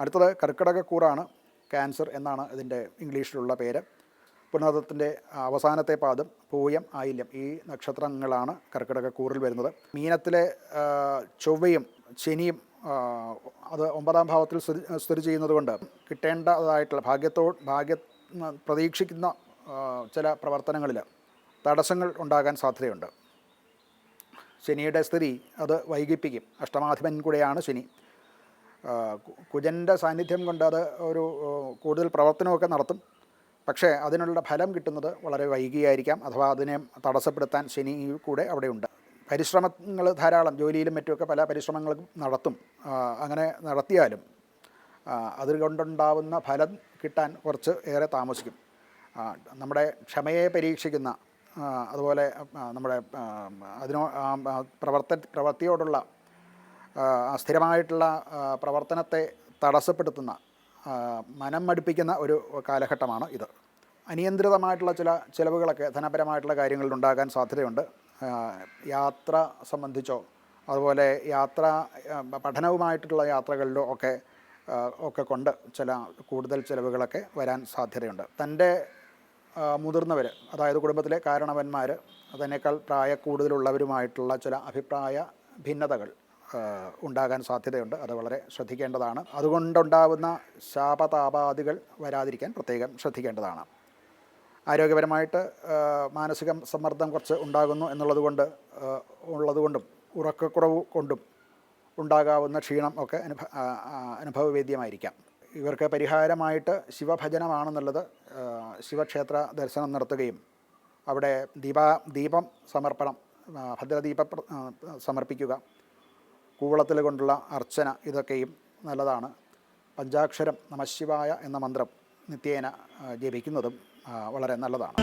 അടുത്തത് കർക്കിടകക്കൂറാണ്. ക്യാൻസർ എന്നാണ് ഇതിൻ്റെ ഇംഗ്ലീഷിലുള്ള പേര്. പുണർദത്തിൻ്റെ അവസാനത്തെ പാദം പൂയം, ആയില്യം ഈ നക്ഷത്രങ്ങളാണ് കർക്കിടകക്കൂറിൽ വരുന്നത്. മീനത്തിലെ ചൊവ്വയും ശനിയും അത് 9-ാം ഭാവത്തിൽ സ്ഥിതി ചെയ്യുന്നത് കൊണ്ട് കിട്ടേണ്ടതായിട്ടുള്ള ഭാഗ്യം പ്രതീക്ഷിക്കുന്ന ചില പ്രവർത്തനങ്ങളിൽ തടസ്സങ്ങൾ ഉണ്ടാകാൻ സാധ്യതയുണ്ട്. ശനിയുടെ സ്ഥിതി അത് വൈകിപ്പിക്കും. അഷ്ടമാധിപൻ കൂടെയാണ് ശനി. കുജൻ്റെ സാന്നിധ്യം കൊണ്ട് അത് ഒരു കൂടുതൽ പ്രവർത്തനമൊക്കെ നടത്തും. പക്ഷേ അതിനുള്ള ഫലം കിട്ടുന്നത് വളരെ വൈകിയായിരിക്കാം, അഥവാ അതിനെ തടസ്സപ്പെടുത്താൻ ശനി കൂടെ അവിടെയുണ്ട്. പരിശ്രമങ്ങൾ ധാരാളം, ജോലിയിലും മറ്റുമൊക്കെ പല പരിശ്രമങ്ങളും നടത്തും. അങ്ങനെ നടത്തിയാലും അതുകൊണ്ടുണ്ടാവുന്ന ഫലം കിട്ടാൻ കുറച്ച് ഏറെ താമസിക്കും. നമ്മുടെ ക്ഷമയെ പരീക്ഷിക്കുന്ന, അതുപോലെ നമ്മുടെ പ്രവൃത്തിയോടുള്ള സ്ഥിരമായിട്ടുള്ള പ്രവർത്തനത്തെ തടസ്സപ്പെടുത്തുന്ന, മനം മടുപ്പിക്കുന്ന ഒരു കാലഘട്ടമാണ് ഇത്. അനിയന്ത്രിതമായിട്ടുള്ള ചില ചിലവുകളൊക്കെ ധനപരമായിട്ടുള്ള കാര്യങ്ങളിൽ ഉണ്ടാകാൻ സാധ്യതയുണ്ട്. യാത്ര സംബന്ധിച്ചോ അതുപോലെ പഠനവുമായിട്ടുള്ള യാത്രകളിലോ ഒക്കെ കൊണ്ട് കൂടുതൽ ചിലവുകളൊക്കെ വരാൻ സാധ്യതയുണ്ട്. തൻ്റെ മുതിർന്നവർ, അതായത് കുടുംബത്തിലെ കാരണവന്മാർ, അതിനേക്കാൾ പ്രായക്കൂടുതലുള്ളവരുമായിട്ടുള്ള ചില അഭിപ്രായ ഭിന്നതകൾ ഉണ്ടാകാൻ സാധ്യതയുണ്ട്. അത് വളരെ ശ്രദ്ധിക്കേണ്ടതാണ്. അതുകൊണ്ടുണ്ടാകുന്ന ശാപതാപാദികൾ വരാതിരിക്കാൻ പ്രത്യേകം ശ്രദ്ധിക്കേണ്ടതാണ്. ആരോഗ്യപരമായിട്ട് മാനസിക സമ്മർദ്ദം കുറച്ച് ഉണ്ടാകുന്നു ഉള്ളതുകൊണ്ടും ഉറക്കക്കുറവ് കൊണ്ടും ഉണ്ടാകാവുന്ന ക്ഷീണം ഒക്കെ അനുഭവവേദ്യമായിരിക്കാം. ഇവർക്ക് പരിഹാരമായിട്ട് ശിവഭജനമാണെന്നുള്ളത്. ശിവക്ഷേത്ര ദർശനം നടത്തുകയും അവിടെ ദീപം സമർപ്പണം, ഭദ്രദീപം സമർപ്പിക്കുക, കൂവളത്തിൽ കൊണ്ടുള്ള അർച്ചന, ഇതൊക്കെയും നല്ലതാണ്. പഞ്ചാക്ഷരം നമഃശിവായ എന്ന മന്ത്രം നിത്യേന ജപിക്കുന്നതും വളരെ നല്ലതാണ്.